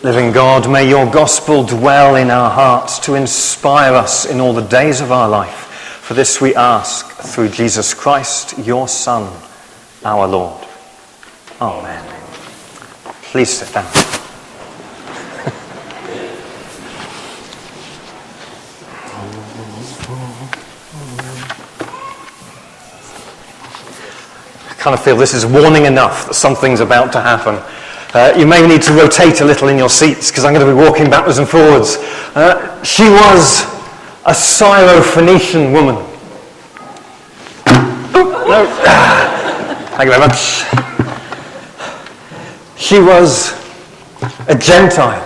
Living God, may your gospel dwell in our hearts to inspire us in all the days of our life. For this we ask through Jesus Christ, your Son, our Lord. Amen. Please sit down. I kind of feel this is warning enough that something's about to happen. You may need to rotate a little in your seats because I'm going to be walking backwards and forwards. She was a Syro-Phoenician woman. No. Thank you very much. She was a Gentile.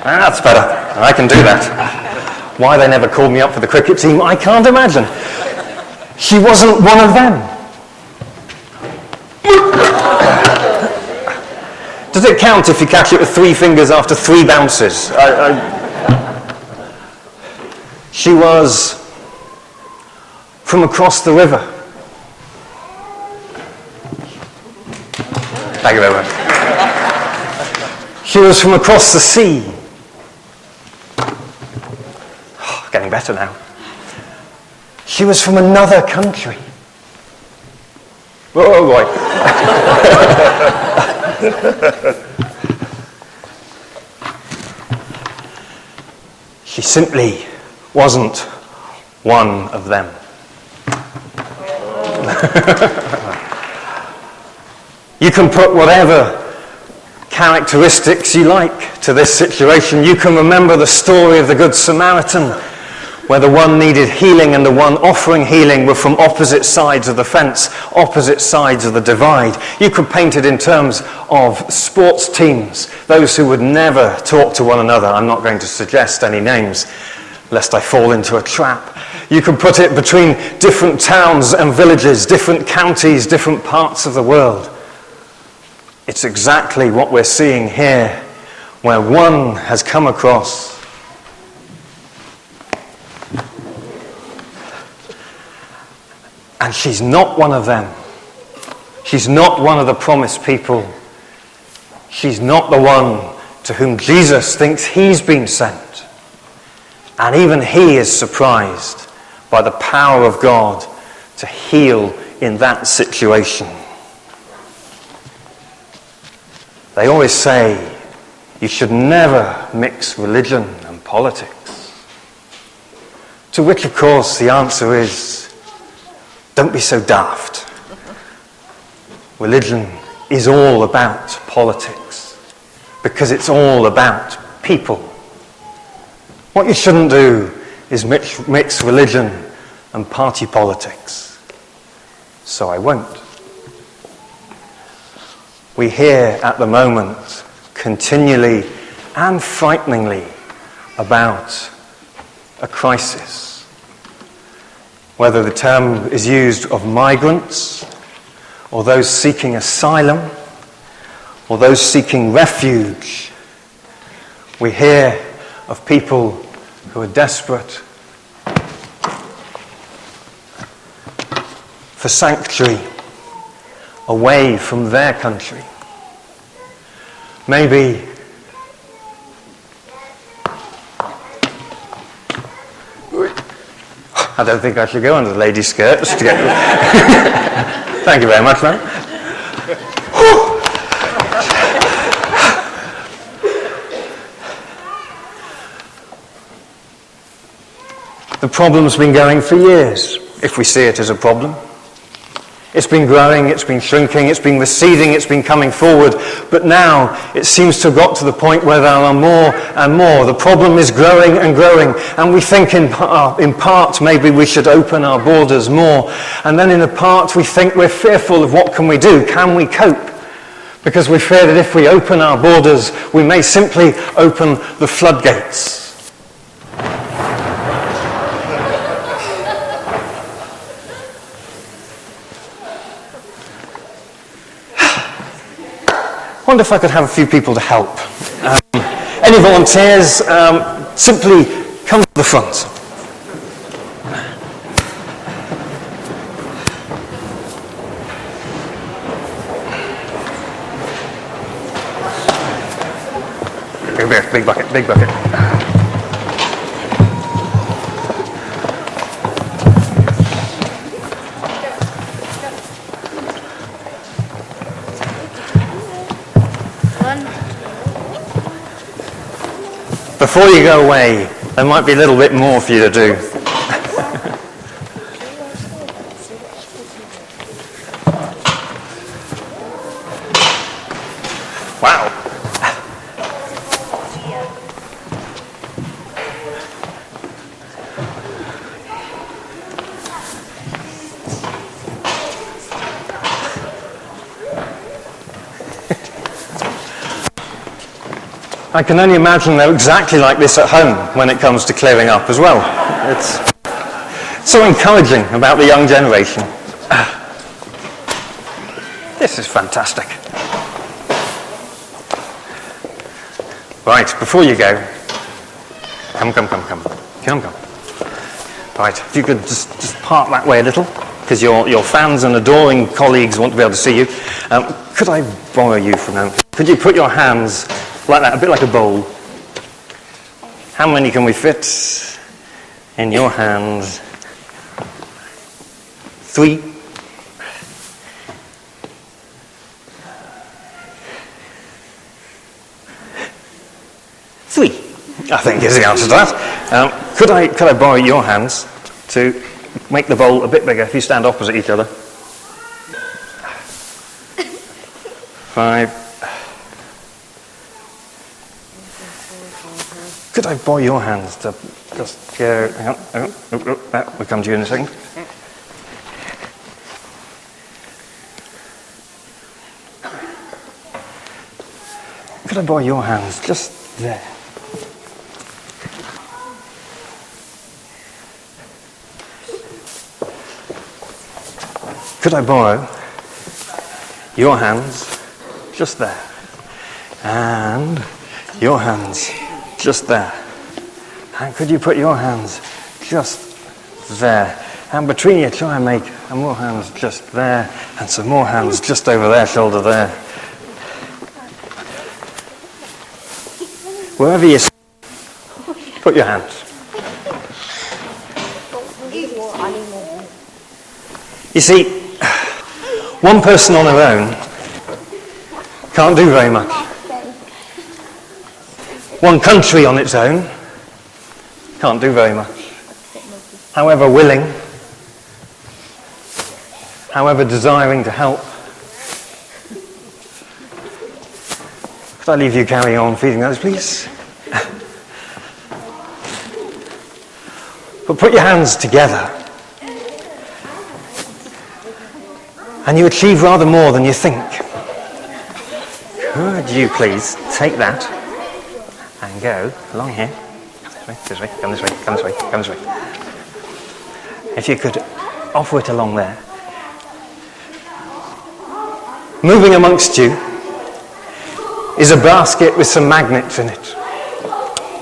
That's better. I can do that. Why they never called me up for the cricket team, I can't imagine. She wasn't one of them. Does it count if you catch it with 3 fingers after 3 bounces? She was from across the river. Thank you very much. She was from across the sea. Oh, getting better now. She was from another country. Oh boy. She simply wasn't one of them. You can put whatever characteristics you like to this situation. You can remember the story of the Good Samaritan, where the one needed healing and the one offering healing were from opposite sides of the fence, opposite sides of the divide. You could paint it in terms of sports teams, those who would never talk to one another. I'm not going to suggest any names, lest I fall into a trap. You could put it between different towns and villages, different counties, different parts of the world. It's exactly what we're seeing here, where one has come across and she's not one of them. She's not one of the promised people. She's not the one to whom Jesus thinks he's been sent. And even he is surprised by the power of God to heal in that situation. They always say you should never mix religion and politics. To which, of course, the answer is, don't be so daft. Religion is all about politics because it's all about people. What you shouldn't do is mix religion and party politics. So I won't. We hear at the moment continually and frighteningly about a crisis. Whether the term is used of migrants, or those seeking asylum, or those seeking refuge, we hear of people who are desperate for sanctuary away from their country. Maybe I don't think I should go under the ladies' skirts to get Thank you very much, man. The problem's been going for years, if we see it as a problem. It's been growing, it's been shrinking, it's been receding, it's been coming forward, but now it seems to have got to the point where there are more and more. The problem is growing and growing, and we think in part maybe we should open our borders more, and then in a part we think we're fearful of what can we do, can we cope? Because we fear that if we open our borders, we may simply open the floodgates. I wonder if I could have a few people to help. Any volunteers, simply come to the front. Big bucket, big bucket. Before you go away, there might be a little bit more for you to do. Wow. I can only imagine they're exactly like this at home when it comes to clearing up as well. It's so encouraging about the young generation. This is fantastic. Right, before you go, come. Right, if you could just park that way a little, because your fans and adoring colleagues want to be able to see you. Could I borrow you for a moment? Could you put your hands like that, a bit like a bowl? How many can we fit in your hands? 3. 3, I think, is the answer to that. Could I borrow your hands to make the bowl a bit bigger if you stand opposite each other? 5. Could I borrow your hands to just go, hang on, we'll come to you in a second. Could I borrow your hands just there? Could I borrow your hands just there? And your hands just there. And could you put your hands just there? And between you, try and make more hands just there, and some more hands just over their shoulder there. Wherever you put your hands. You see, one person on her own can't do very much. One country on its own can't do very much. However willing, however desiring to help. Could I leave you carrying on feeding those, please? But put your hands together, and you achieve rather more than you think. Could you please take that and go along here? This way, come this way, come this way, come this way. If you could offer it along there. Moving amongst you is a basket with some magnets in it.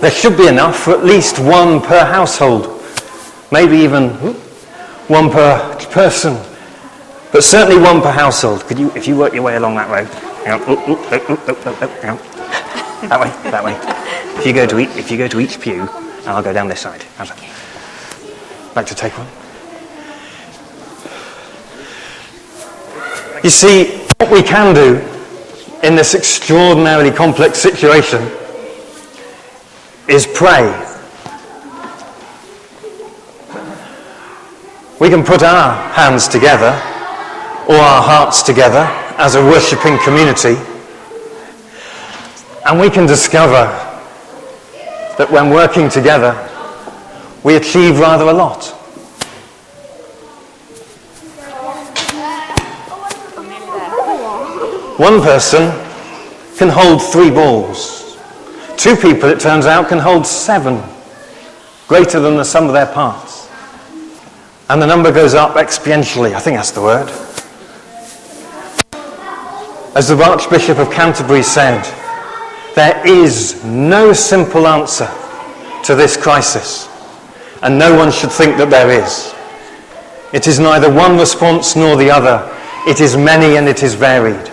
There should be enough for at least one per household. Maybe even one per person. But certainly one per household. Could you, if you work your way along that road, hang on. That way. If you go to each pew, and I'll go down this side. How's that? Like to take one? You see, what we can do in this extraordinarily complex situation is pray. We can put our hands together, or our hearts together, as a worshipping community, and we can discover that when working together, we achieve rather a lot. One person can hold 3 balls. 2 people, it turns out, can hold 7, greater than the sum of their parts. And the number goes up exponentially, I think that's the word. As the Archbishop of Canterbury said, there is no simple answer to this crisis, and no one should think that there is. It is neither one response nor the other. It is many and it is varied.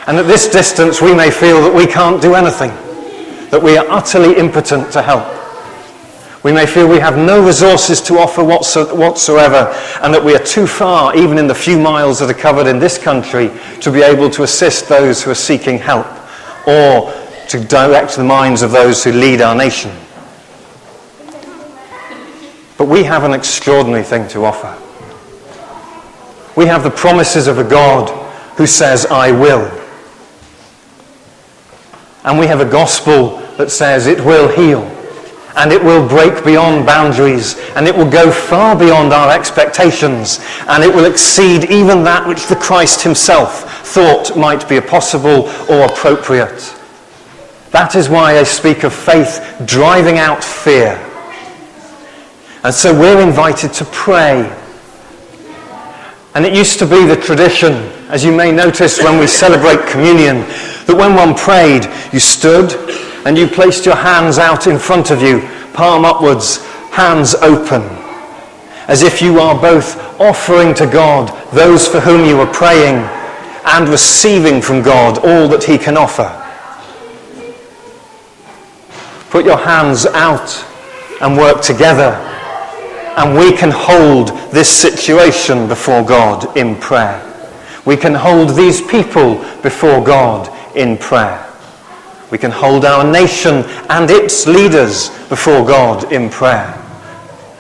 And at this distance we may feel that we can't do anything. that we are utterly impotent to help. We may feel we have no resources to offer whatsoever, and that we are too far, even in the few miles that are covered in this country, to be able to assist those who are seeking help, or to direct the minds of those who lead our nation. But we have an extraordinary thing to offer. We have the promises of a God who says, I will. And we have a gospel that says it will heal, and it will break beyond boundaries, and it will go far beyond our expectations, and it will exceed even that which the Christ himself thought might be possible or appropriate. That is why I speak of faith driving out fear. And so we're invited to pray. And it used to be the tradition, as you may notice when we celebrate communion, that when one prayed, you stood and you placed your hands out in front of you, palm upwards, hands open, as if you are both offering to God those for whom you are praying and receiving from God all that he can offer. Put your hands out and work together, and we can hold this situation before God in prayer. We can hold these people before God in prayer. We can hold our nation and its leaders before God in prayer.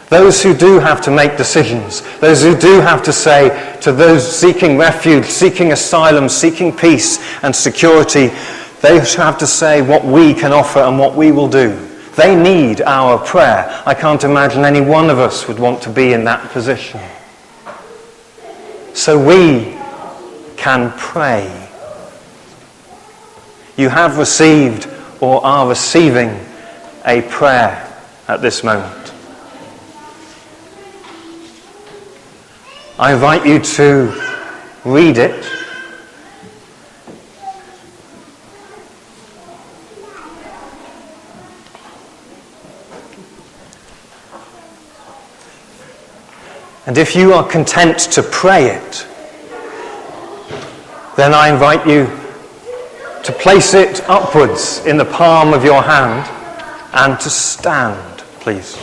Those who do have to make decisions, those who do have to say to those seeking refuge, seeking asylum, seeking peace and security, they have to say what we can offer and what we will do. They need our prayer. I can't imagine any one of us would want to be in that position. So we can pray. You have received or are receiving a prayer at this moment. I invite you to read it. And if you are content to pray it, then I invite you to place it upwards in the palm of your hand and to stand, please.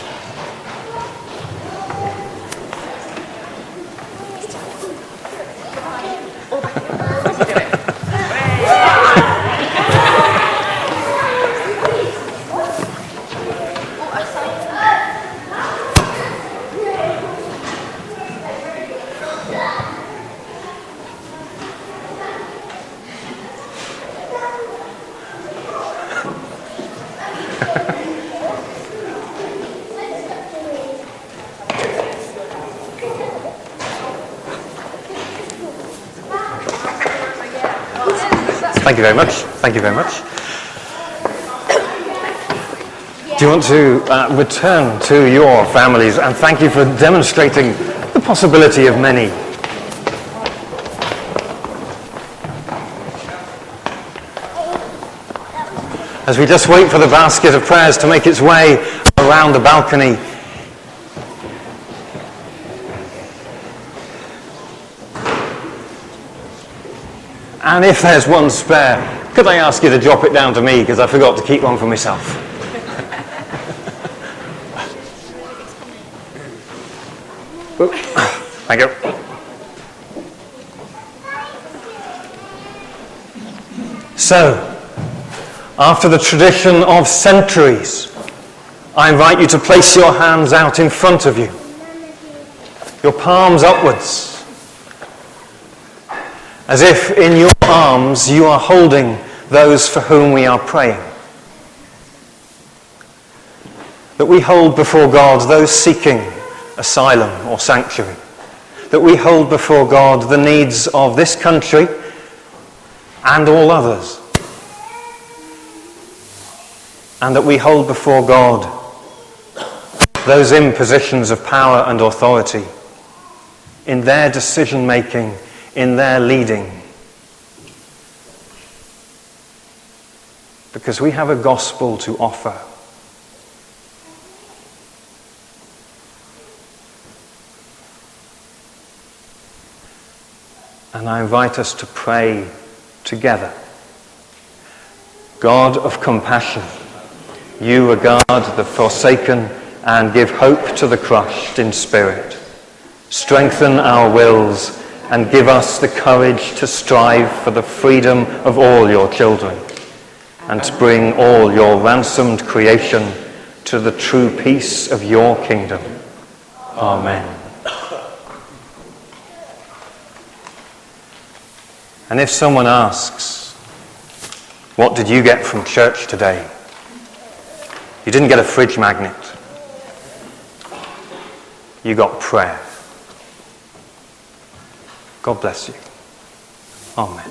Thank you very much. Thank you very much. Do you want to return to your families, and thank you for demonstrating the possibility of many. As we just wait for the basket of prayers to make its way around the balcony, and if there's one spare, could I ask you to drop it down to me, because I forgot to keep one for myself. Thank you. So, after the tradition of centuries, I invite you to place your hands out in front of you, your palms upwards, as if in your arms you are holding those for whom we are praying. That we hold before God those seeking asylum or sanctuary. That we hold before God the needs of this country and all others. And that we hold before God those in positions of power and authority, in their decision making, in their leading. Because we have a gospel to offer. And I invite us to pray together. God of compassion, You regard the forsaken and give hope to the crushed in spirit. Strengthen our wills and give us the courage to strive for the freedom of all your children and to bring all your ransomed creation to the true peace of your kingdom. Amen. And if someone asks, what did you get from church today? You didn't get a fridge magnet. You got prayer. God bless you. Amen.